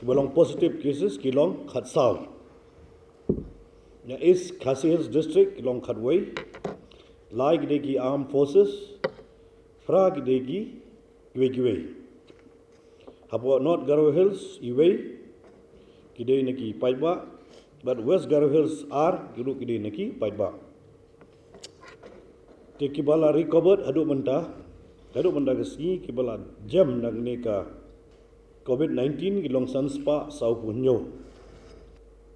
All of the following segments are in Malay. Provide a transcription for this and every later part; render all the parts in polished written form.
Belong positive cases kilong Khat South. Ya East Khasi Hills District kilong Khat Way. Lai gidegi Armed Forces. Fra gidegi Giwe. Hapo North Garo Hills Iwe kidei neki Paitba. But West Garo Hills are gilu kidei neki Paitba. Te kibala recovered aduk mentah kesini kibala jam nagne ka COVID-19 gilong sanspa sau punyo.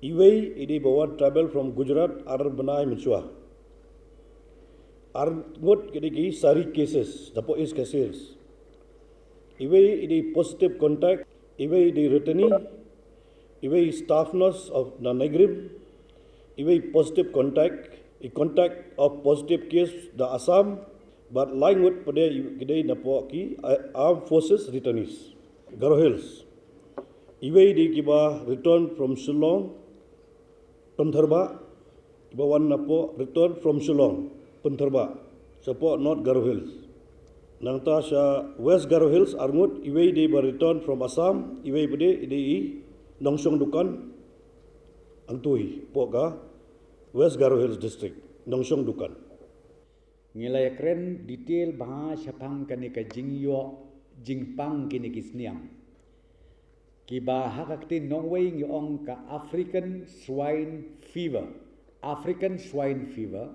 Iway idi bawa travel from Gujarat ar benai mencuah. Ar ngot kidiki sari cases dapo is cases. Iway idi positive contact. Iway idi returnee. Iway staff nurse of the Nagrib. Iway positive contact. I contact of positive case the Assam. But lying with pada kidai napo ki Armed Forces returnees. Garo Hills. Iway di kiba return from Shillong. Pentherba. Kiba wan napo return from Shillong. Pentherba. Support North Garo Hills. Nangta sa West Garo Hills arngut iway di return from Assam. Iway bade di Nongsong Dukan. Antui poka West Garo Hills District. Nongsong Dukan. Ngilai keren detail bahasa pang kani ka jingyo jingpang kini kisniam. Kiba hakakti Norway ngong ka African swine fever. African swine fever.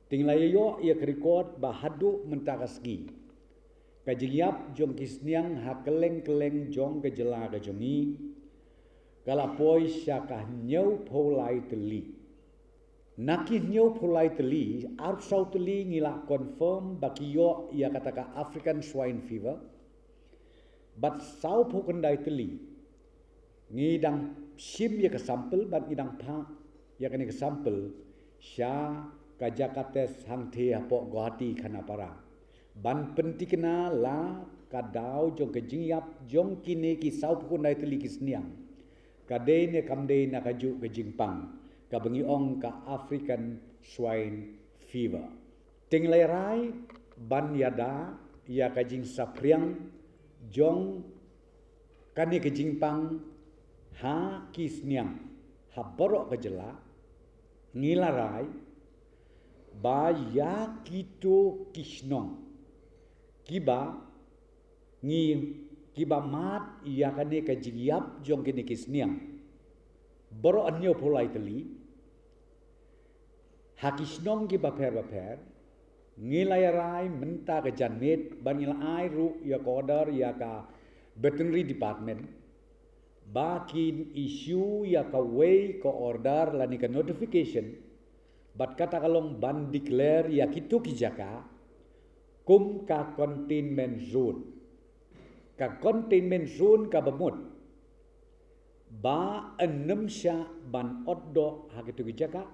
Tinglay yo ia record bahadu mentakasgi. Ka jingyap jong kisniang hakeleng-keleng jong ke jela ka jongi. Kalapoy siya ka nyau polai teli. Nakihnya pulai teli, arsau teli ngila confirm bakiyo ia kataka African swine fever. But sau pukandai teli, ngidang sim ia ke sampel, but ngidang pa ia kena ke sampel, sya kajakates hang te apok Guwahati Khanapara. Ban pentikna la kadau jong kejingyap jong kini ki sau pukandai teli kisniang. Kadai ne kamdai na kaju kejingpang. Kabengi ong ka African swine fever. Tinglay rai ban yada ya kajing sapriang jong kani kajing pang ha kisniang ha borok kejela ngilarai ba ya kito kisnong kiba mat ya kani kajing yap jong kini kisniang borok anyo polai teli hakisnong ki baper ngilai rai menta ke janmet ban ngilai ru ya kodar ya ka veterinary department bakin issue ya ka way ko order lani ka notification bat kata kalong ban declare ya kitu kijaka kum ka containment zone ka bamut ba enam sya ban oddo hakitu kijaka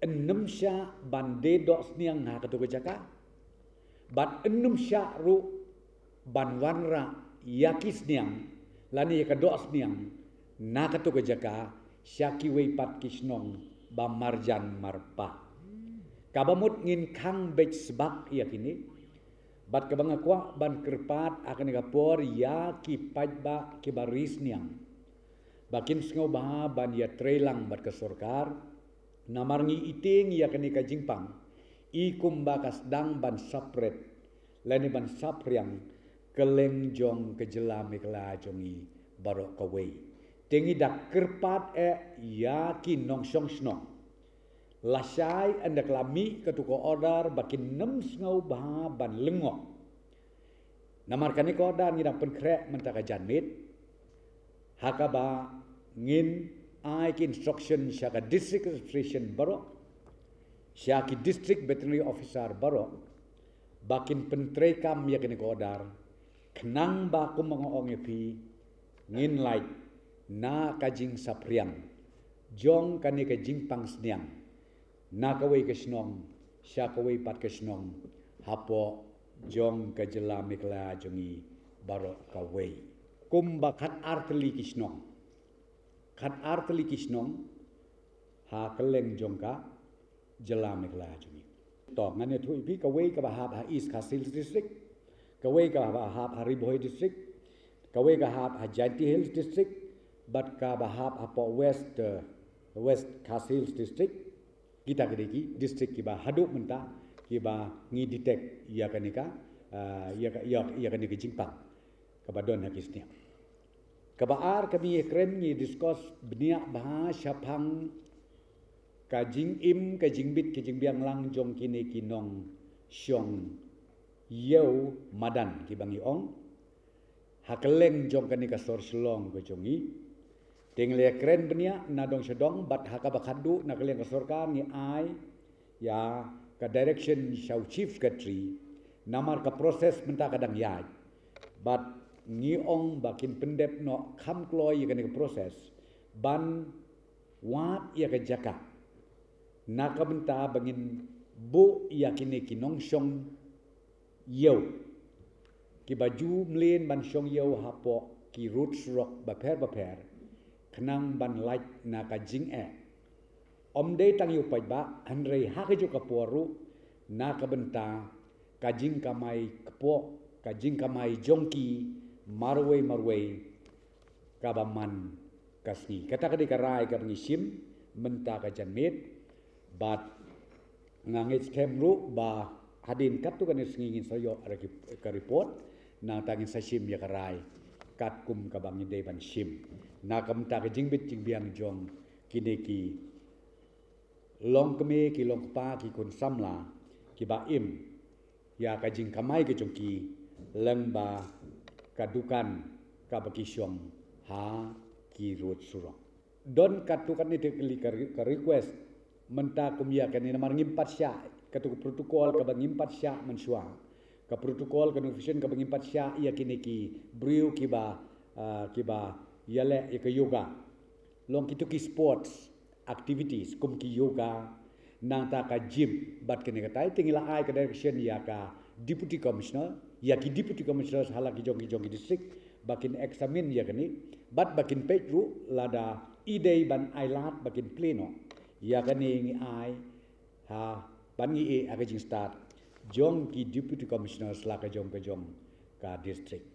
enam sya ban dedok sniang hakitu kijaka bat enam sya ru ban wanra yakis sniang lani yakadok sniang nakatu kijaka syaki wei pat kisnong ba marjan marpa kabamut ngin kang bej sebak yakini bat kabangakwa ban kerpat akan ngapor ya ki pajba ki baris niang bakin sngau bah ban ya trelang bat kesorkar namarngi iting ya kani ka jingpang i kumbakas dang ban sapret lani ban sapriang keleng jong kejela mikla jongi barok kawei tengi dak kerpat ya ki nongsong snong lasai anda kelami ketuko order bakin nem sngau bah ban lengok namarkani ko order ngidang penkrek mentaka janmit hakaba ngin ai ki instruction syaka district administration barok syaki district veterinary officer barok bakin pentrekam ya kini ko order kenang ba ku mengoong pi ngin like na kajing sapriang jong kani kajing pang sniang na kawai kesnong sya kawai pat kesnong hapo jong kajela mikla jongi barok kawai kumba khat artli kisnong khat artli kisnong ha keleng jongka jela mikla jongi to ngane thu pi kawai ka ha east Khasi Hills district kawai ka ha Hariboy district kawe kahap Hajanti Hills District, but ka bahap apo West Khas Hills District, kita kedeki district kiba haduk menta kiba ngi detect ia kanika ia kanika jingpang kabadon hakisnya. Kabaar kami keren ngi discuss beniak bahasa pang kajing im kajing bit kajing biang lang jong kini kinong syong yeu madan kibangi ong hakeleng jong kanika sor selong ko jongi tengle keren benia nadong sedong bat hakabakadu nakeleng kasorka ni ai ya ka direction shau chief secretary namar ka proses menta kadang yai bat ni ong bakin pendep no kham kloy ya kanika proses ban wat ya ka jaka naka menta bangin bu ya kini kinong syong yeu ki baju mlen ban syong yeu hapo ki roots rock baper kenang ban like na ka jing om de tang yu pai ba andre ha ke ju ka poru na ka benta ka jing ka mai kpo ka jing ka mai jongki marwe ka ba man kasni kata ka de ka rai ka ngi sim menta ka janmet bat ngangit kemru ba hadin kat tu kan ngingin sayo ka report na tangin sa sim ya ka rai kat kum ka bang de ban sim na kam ta jing bit jing biang jong kini ki long keme ki long pa ki kun samla ki ba im ya ka jing kamai ke jong ki leng ba kadukan ka ba ki syong ha ki rut surong don katukan ni ka request menta kumia kan ni namar ngimpat sya katu protokol ka ba ngimpat sya mensua ka protokol ka notification ka ba ngimpat sya ya kini ki briu ki ba yale ke yoga long kitu ki sports activities kum ki yoga nang ta ka gym bat kene katai tingila ai ka direction ya ka deputy commissioner ya ki deputy commissioner hala ki jongi district bakin examine ya kani bat bakin petru lada idei ban ailat bakin pleno ya kani ngi ai ha ban ngi aga jing start jong ki deputy commissioner la ka jong ka district